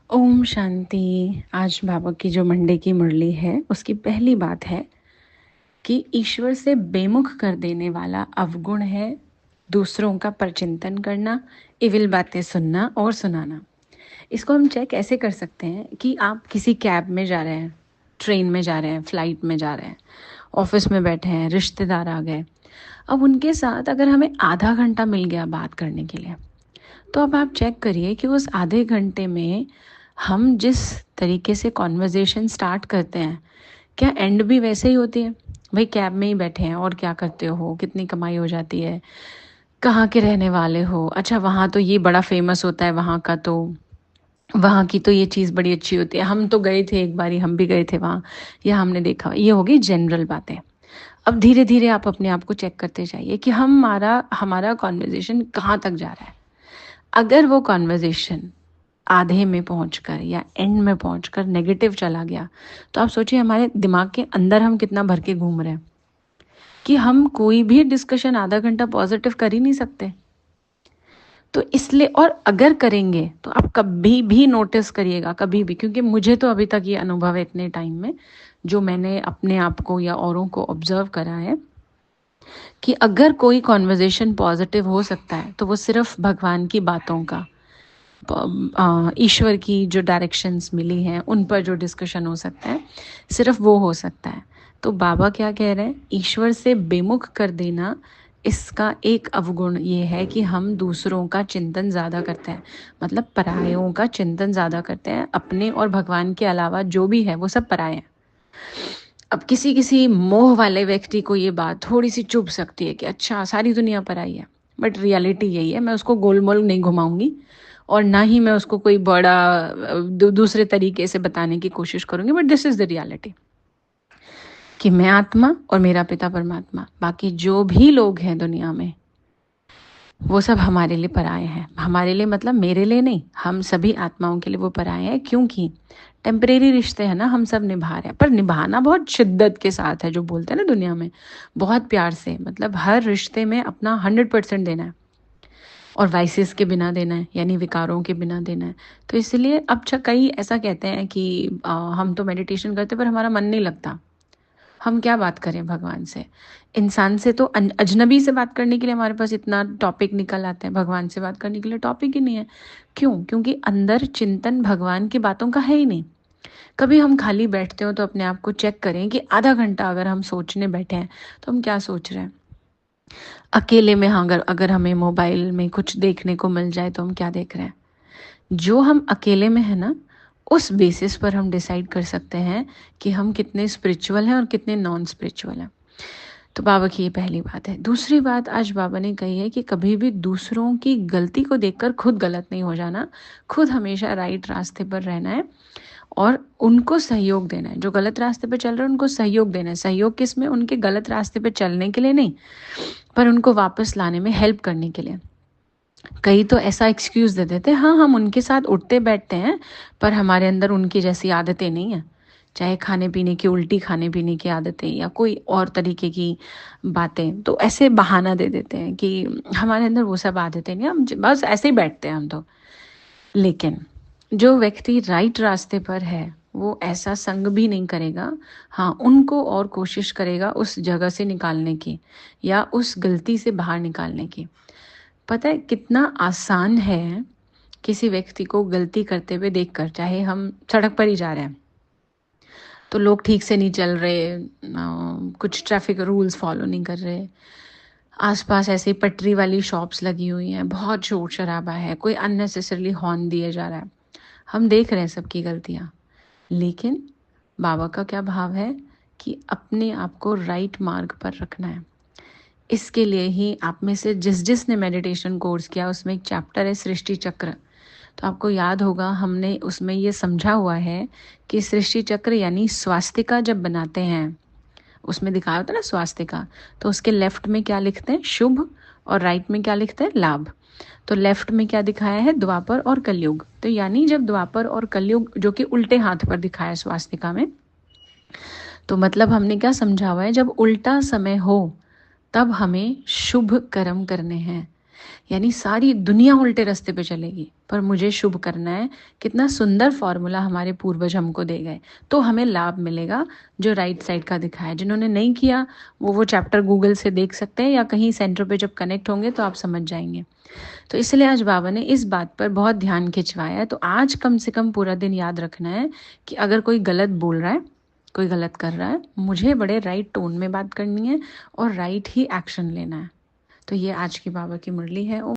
ओम शांति। आज बाबा की जो मंडे की मुरली है उसकी पहली बात है कि ईश्वर से बेमुख कर देने वाला अवगुण है दूसरों का परचिंतन करना, इविल बातें सुनना और सुनाना। इसको हम चेक ऐसे कर सकते हैं कि आप किसी कैब में जा रहे हैं, ट्रेन में जा रहे हैं, फ्लाइट में जा रहे हैं, ऑफिस में बैठे हैं, रिश्तेदार आ गए। अब उनके साथ अगर हमें आधा घंटा मिल गया बात करने के लिए, तो अब आप चेक करिए कि उस आधे घंटे में हम जिस तरीके से कॉन्वर्जेसन स्टार्ट करते हैं, क्या एंड भी वैसे ही होती है? भाई कैब में ही बैठे हैं, और क्या करते हो, कितनी कमाई हो जाती है, कहाँ के रहने वाले हो, अच्छा वहाँ तो ये बड़ा फेमस होता है, वहाँ का तो, वहाँ की तो ये चीज़ बड़ी अच्छी होती है, हम तो गए थे एक बारी, हम भी गए थे वहाँ, या हमने देखा। ये होगी जनरल बातें। अब धीरे धीरे आप अपने आप को चेक करते जाइए कि हमारा हमारा कॉन्वर्जेसन कहाँ तक जा रहा है। अगर वो कॉन्वर्जेसन आधे में पहुंचकर या एंड में पहुंचकर नेगेटिव चला गया, तो आप सोचिए हमारे दिमाग के अंदर हम कितना भर के घूम रहे हैं कि हम कोई भी डिस्कशन आधा घंटा पॉजिटिव कर ही नहीं सकते। तो इसलिए, और अगर करेंगे तो आप कभी भी नोटिस करिएगा, कभी भी, क्योंकि मुझे तो अभी तक ये अनुभव है इतने टाइम में, जो मैंने अपने आप को या औरों को ऑब्जर्व करा है, कि अगर कोई कॉन्वर्जेसन पॉजिटिव हो सकता है तो वो सिर्फ भगवान की बातों का, ईश्वर की जो डायरेक्शंस मिली हैं उन पर जो डिस्कशन हो सकता है, सिर्फ वो हो सकता है। तो बाबा क्या कह रहे हैं, ईश्वर से बेमुख कर देना, इसका एक अवगुण ये है कि हम दूसरों का चिंतन ज़्यादा करते हैं, मतलब परायों का चिंतन ज़्यादा करते हैं। अपने और भगवान के अलावा जो भी है वो सब पराये हैं। अब किसी किसी मोह वाले व्यक्ति को ये बात थोड़ी सी चुभ सकती है कि अच्छा सारी दुनिया पराई है, बट रियलिटी यही है। मैं उसको गोल मोल नहीं घुमाऊंगी, और ना ही मैं उसको कोई बड़ा दूसरे तरीके से बताने की कोशिश करूंगी, but this is the reality कि मैं आत्मा और मेरा पिता परमात्मा, बाकी जो भी लोग हैं दुनिया में, वो सब हमारे लिए पराये हैं। हमारे लिए मतलब मेरे लिए नहीं, हम सभी आत्माओं के लिए वो पराये हैं, क्योंकि टेम्परेरी रिश्ते हैं ना, हम सब निभा रहे हैं, पर निभाना बहुत शिद्दत के साथ है, जो बोलते हैं ना दुनिया में, बहुत प्यार से, मतलब हर रिश्ते में अपना 100% देना है, और वाइसेस के बिना देना है, यानी विकारों के बिना देना है। तो इसलिए अब कई ऐसा कहते हैं कि हम तो मेडिटेशन करते पर हमारा मन नहीं लगता। हम क्या बात करें भगवान से? इंसान से तो अजनबी से बात करने के लिए हमारे पास इतना टॉपिक निकल आते हैं, भगवान से बात करने के लिए टॉपिक ही नहीं है। क्यों? क्योंकि अंदर चिंतन भगवान की बातों का है ही नहीं। कभी हम खाली बैठते हो तो अपने आप को चेक करें कि आधा घंटा अगर हम सोचने बैठे हैं तो हम क्या सोच रहे हैं। अकेले में, हाँ, अगर अगर हमें मोबाइल में कुछ देखने को मिल जाए तो हम क्या देख रहे हैं। जो हम अकेले में है ना, उस बेसिस पर हम डिसाइड कर सकते हैं कि हम कितने स्पिरिचुअल हैं और कितने नॉन स्पिरिचुअल हैं। तो बाबा की ये पहली बात है। दूसरी बात आज बाबा ने कही है कि कभी भी दूसरों की गलती को देखकर खुद गलत नहीं हो जाना, खुद हमेशा राइट रास्ते पर रहना है और उनको सहयोग देना है। जो गलत रास्ते पर चल रहे हैं उनको सहयोग देना है। सहयोग किस में? उनके गलत रास्ते पर चलने के लिए नहीं, पर उनको वापस लाने में हेल्प करने के लिए। कई तो ऐसा एक्सक्यूज़ दे देते हैं, हाँ हम उनके साथ उठते बैठते हैं, पर हमारे अंदर उनकी जैसी आदतें नहीं हैं, चाहे खाने पीने की, उल्टी खाने पीने की आदतें या कोई और तरीके की बातें। तो ऐसे बहाना दे देते हैं कि हमारे अंदर वो सब आदतें नहीं, हम बस ऐसे ही बैठते हैं हम तो। लेकिन जो व्यक्ति राइट रास्ते पर है वो ऐसा संग भी नहीं करेगा, हाँ उनको और कोशिश करेगा उस जगह से निकालने की या उस गलती से बाहर निकालने की। पता है कितना आसान है किसी व्यक्ति को गलती करते हुए देखकर, चाहे हम सड़क पर ही जा रहे हैं तो लोग ठीक से नहीं चल रहे, कुछ ट्रैफिक रूल्स फॉलो नहीं कर रहे, आसपास ऐसे पटरी वाली शॉप्स लगी हुई हैं, बहुत शोर शराबा है, कोई अननेसेसरली हॉर्न दिए जा रहा है, हम देख रहे हैं सबकी गलतियाँ। लेकिन बाबा का क्या भाव है कि अपने आप को राइट मार्ग पर रखना है। इसके लिए ही आप में से जिसने मेडिटेशन कोर्स किया उसमें एक चैप्टर है सृष्टि चक्र। तो आपको याद होगा हमने उसमें ये समझा हुआ है कि सृष्टि चक्र यानी स्वास्तिका जब बनाते हैं, उसमें दिखाया होता है ना स्वास्तिका, तो उसके लेफ्ट में क्या लिखते हैं? शुभ, और राइट में क्या लिखते हैं? लाभ। तो लेफ्ट में क्या दिखाया है? द्वापर और कलयुग। तो यानी जब द्वापर और कलयुग, जो कि उल्टे हाथ पर दिखाया है स्वास्तिका में, तो मतलब हमने क्या समझा हुआ है, जब उल्टा समय हो तब हमें शुभ कर्म करने हैं। यानी सारी दुनिया उल्टे रास्ते पे चलेगी पर मुझे शुभ करना है। कितना सुंदर फॉर्मूला हमारे पूर्वज हमको दे गए, तो हमें लाभ मिलेगा जो राइट साइड का दिखा है। जिन्होंने नहीं किया वो चैप्टर गूगल से देख सकते हैं या कहीं सेंटर पे जब कनेक्ट होंगे तो आप समझ जाएंगे। तो इसलिए आज बाबा ने इस बात पर बहुत ध्यान खिंचवाया है। तो आज कम से कम पूरा दिन याद रखना है कि अगर कोई गलत बोल रहा है, कोई गलत कर रहा है, मुझे बड़े राइट टोन में बात करनी है और राइट ही एक्शन लेना है। तो ये आज की बाबा की मुरली है।